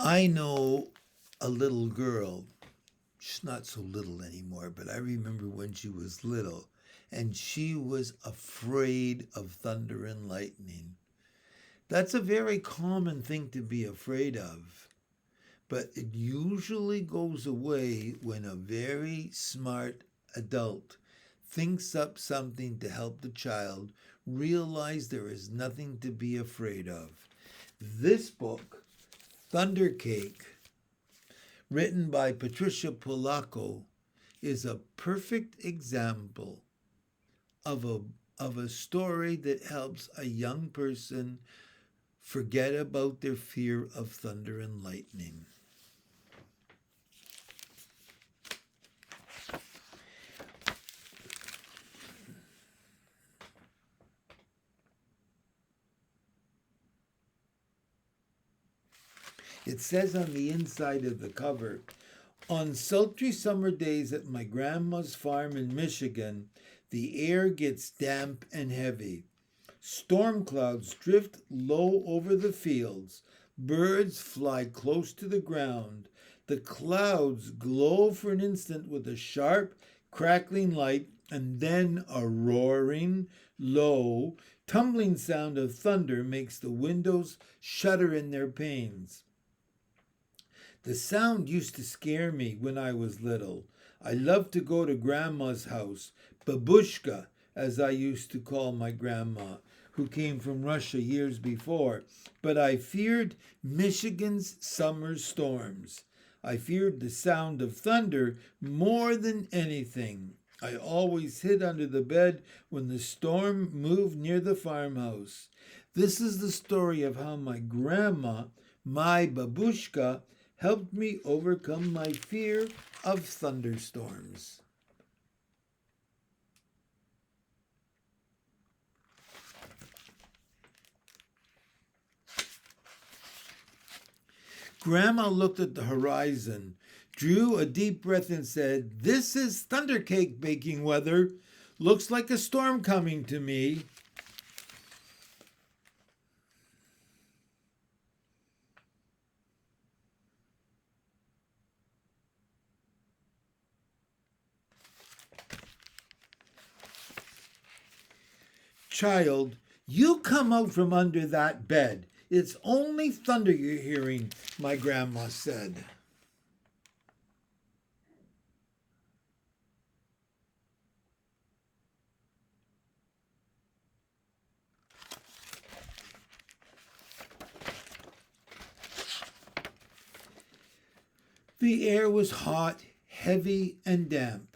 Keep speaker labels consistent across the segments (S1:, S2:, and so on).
S1: I know a little girl. She's not so little anymore, but I remember when she was little, and she was afraid of thunder and lightning. That's a very common thing to be afraid of, but it usually goes away when a very smart adult thinks up something to help the child realize there is nothing to be afraid of. This book, Thunder Cake, written by Patricia Polacco, is a perfect example of a story that helps a young person forget about their fear of thunder and lightning. It says on the inside of the cover, on sultry summer days at my grandma's farm in Michigan, the air gets damp and heavy. Storm clouds drift low over the fields. Birds fly close to the ground. The clouds glow for an instant with a sharp, crackling light, and then a roaring, low, tumbling sound of thunder makes the windows shudder in their panes. The sound used to scare me when I was little. I loved to go to Grandma's house, Babushka, as I used to call my grandma, who came from Russia years before. But I feared Michigan's summer storms. I feared the sound of thunder more than anything. I always hid under the bed when the storm moved near the farmhouse. This is the story of how my grandma, my babushka, helped me overcome my fear of thunderstorms. Grandma looked at the horizon, drew a deep breath, and said, "This is thundercake baking weather. Looks like a storm coming to me." Child, you come out from under that bed. It's only thunder you're hearing, my grandma said. The air was hot, heavy, and damp.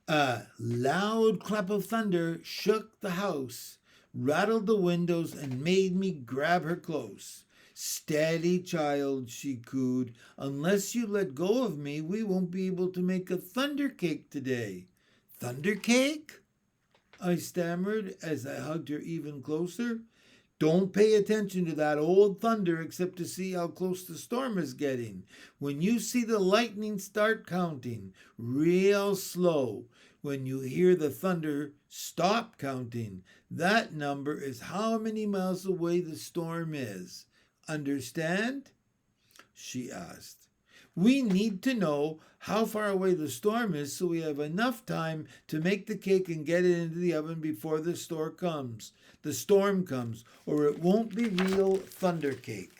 S1: A loud clap of thunder shook the house, rattled the windows, and made me grab her close. "Steady, child," she cooed. "Unless you let go of me, we won't be able to make a thunder cake today." "Thunder cake?" I stammered as I hugged her even closer. "Don't pay attention to that old thunder except to see how close the storm is getting. When you see the lightning, start counting real slow. When you hear the thunder, stop counting. That number is how many miles away the storm is. Understand?" she asked. "We need to know how far away the storm is so we have enough time to make the cake and get it into the oven before the storm comes, or it won't be real thunder cake."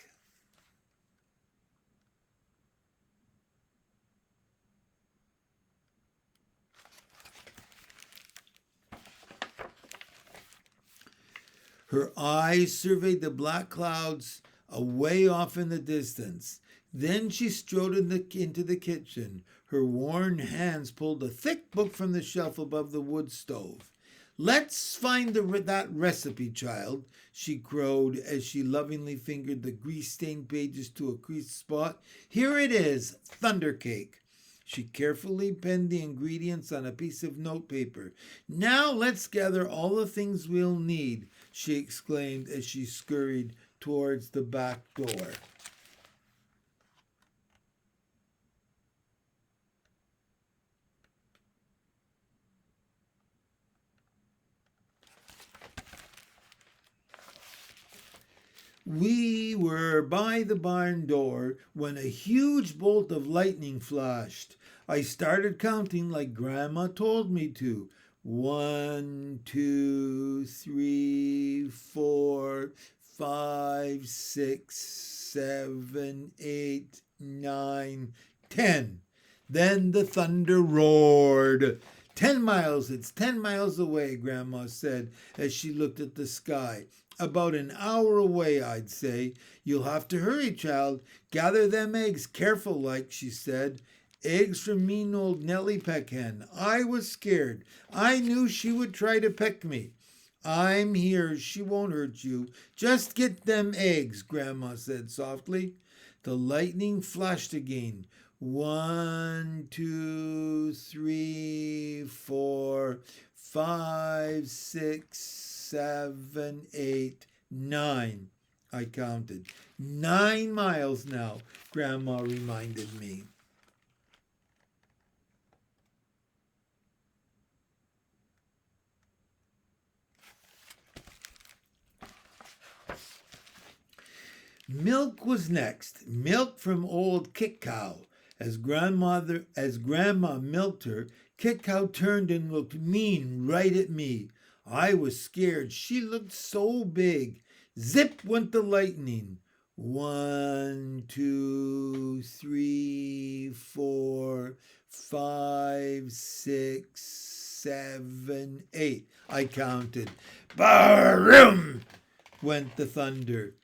S1: Her eyes surveyed the black clouds away off in the distance. Then she strode into the kitchen. Her worn hands pulled a thick book from the shelf above the wood stove. "Let's find that recipe, child," she crowed as she lovingly fingered the grease-stained pages to a creased spot. "Here it is, thunder cake." She carefully penned the ingredients on a piece of notepaper. "Now let's gather all the things we'll need," she exclaimed as she scurried towards the back door. We were by the barn door when a huge bolt of lightning flashed. I started counting like Grandma told me to. 1, 2, 3, 4, 5, 6, 7, 8, 9, 10. Then the thunder roared. 10 miles, it's 10 miles away, Grandma said as she looked at the sky. About an hour away, I'd say. You'll have to hurry, child. Gather them eggs careful like, she said. Eggs from mean old Nellie Peckhen. I was scared. I knew she would try to peck me. I'm here. She won't hurt you. Just get them eggs, Grandma said softly. The lightning flashed again. 1, 2, 3, 4, 5, 6, 7, 8, 9. I counted. 9 miles now, Grandma reminded me. Milk was next. Milk from old Kick Cow. As Grandma milked her, Kick Cow turned and looked mean right at me. I was scared. She looked so big. Zip went the lightning. 1, 2, 3, 4, 5, 6, 7, 8. I counted. Baroom! Went the thunder.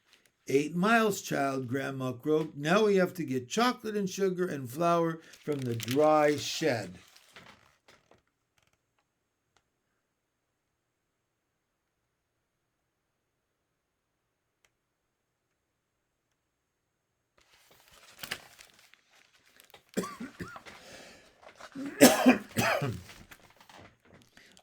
S1: 8 miles, child, Grandma croaked. Now we have to get chocolate and sugar and flour from the dry shed.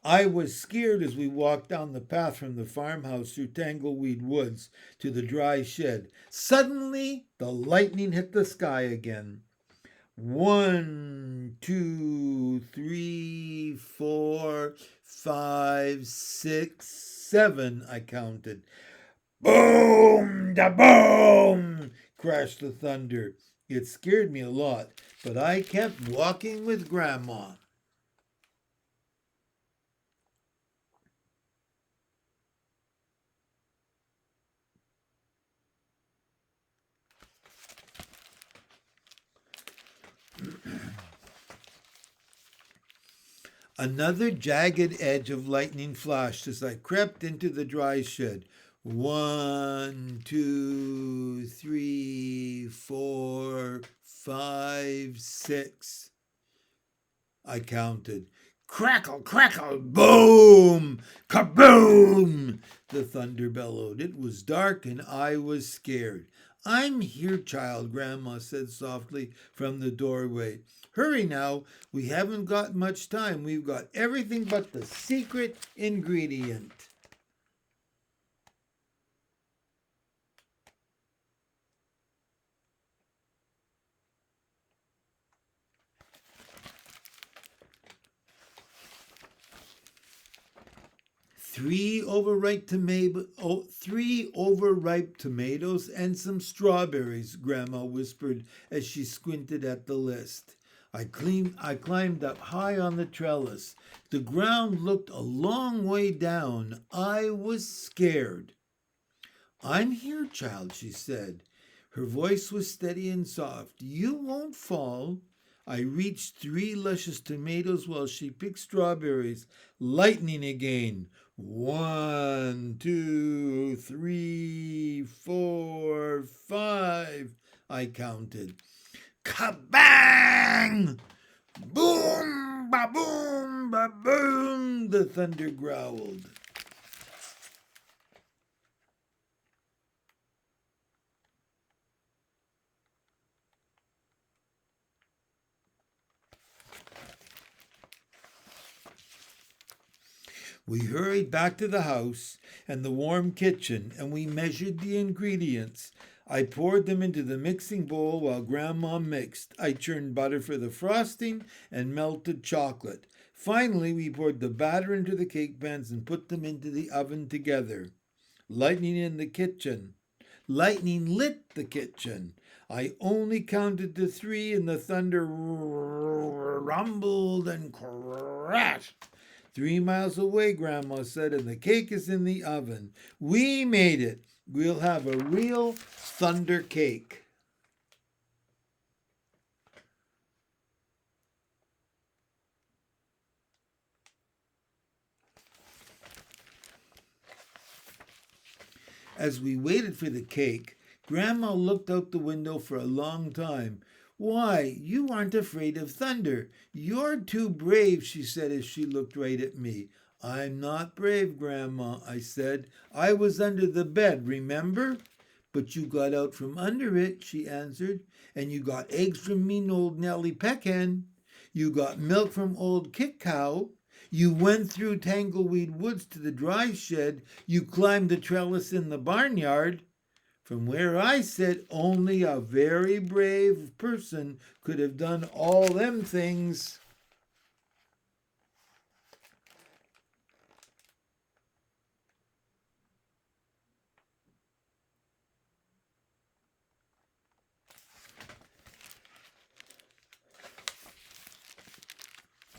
S1: I was scared as we walked down the path from the farmhouse through tangleweed woods to the dry shed. Suddenly, the lightning hit the sky again. 1, 2, 3, 4, 5, 6, 7, I counted. Boom, da boom, crashed the thunder. It scared me a lot, but I kept walking with Grandma. Another jagged edge of lightning flashed as I crept into the dry shed. 1, 2, 3, 4, 5, 6. I counted. Crackle, crackle, boom, kaboom! The thunder bellowed. It was dark and I was scared. I'm here, child, Grandma said softly from the doorway. Hurry now, we haven't got much time. We've got everything but the secret ingredient. Three overripe tomatoes and some strawberries, Grandma whispered as she squinted at the list. I climbed up high on the trellis. The ground looked a long way down. I was scared. I'm here, child, she said. Her voice was steady and soft. You won't fall. I reached 3 luscious tomatoes while she picked strawberries. Lightning again. 1, 2, 3, 4, 5. I counted. Kabang! Boom, ba-boom, ba-boom, the thunder growled. We hurried back to the house and the warm kitchen, and we measured the ingredients. I poured them into the mixing bowl while Grandma mixed. I churned butter for the frosting and melted chocolate. Finally, we poured the batter into the cake pans and put them into the oven together. Lightning in the kitchen. Lightning lit the kitchen. I only counted to 3 and the thunder rumbled and crashed. 3 miles away, Grandma said, and the cake is in the oven. We made it. We'll have a real thunder cake. As we waited for the cake, Grandma looked out the window for a long time. Why, you aren't afraid of thunder. You're too brave, she said as she looked right at me. I'm not brave, Grandma, I said. I was under the bed, remember? But you got out from under it, she answered, and you got eggs from mean old Nellie Peckhen. You got milk from old Kick Cow. You went through Tangleweed Woods to the dry shed. You climbed the trellis in the barnyard. From where I sit, only a very brave person could have done all them things.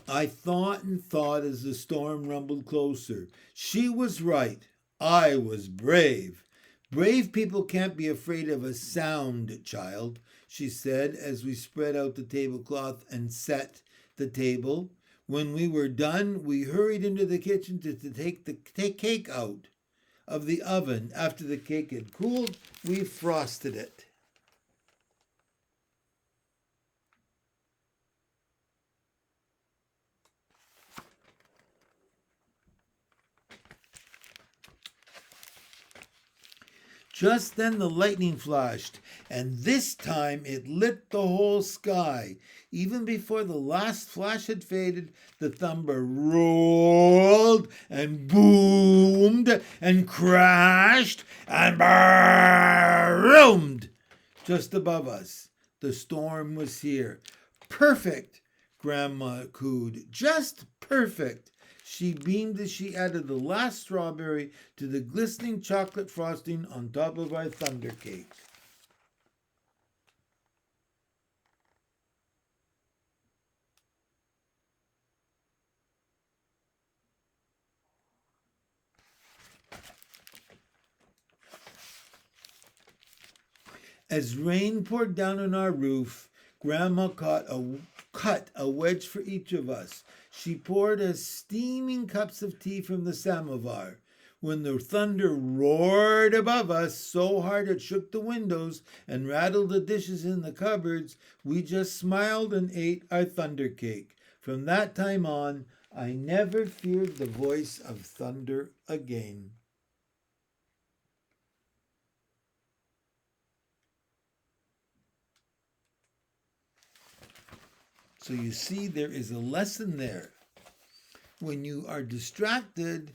S1: I thought and thought as the storm rumbled closer. She was right. I was brave. Brave people can't be afraid of a sound, child, she said as we spread out the tablecloth and set the table. When we were done, we hurried into the kitchen to take the cake out of the oven. After the cake had cooled, we frosted it. Just then the lightning flashed, and this time it lit the whole sky. Even before the last flash had faded, the thunder rolled and boomed and crashed and boomed just above us. The storm was here. Perfect, Grandma cooed. Just perfect. She beamed as she added the last strawberry to the glistening chocolate frosting on top of our thunder cake. As rain poured down on our roof, Grandma cut a wedge for each of us. She poured us steaming cups of tea from the samovar. When the thunder roared above us so hard it shook the windows and rattled the dishes in the cupboards, we just smiled and ate our thunder cake. From that time on, I never feared the voice of thunder again. So you see, there is a lesson there. When you are distracted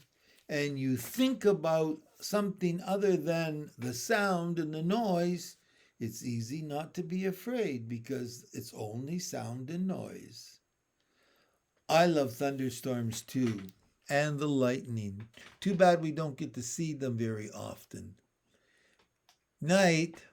S1: and you think about something other than the sound and the noise, it's easy not to be afraid because it's only sound and noise. I love thunderstorms too, and the lightning. Too bad we don't get to see them very often. Night.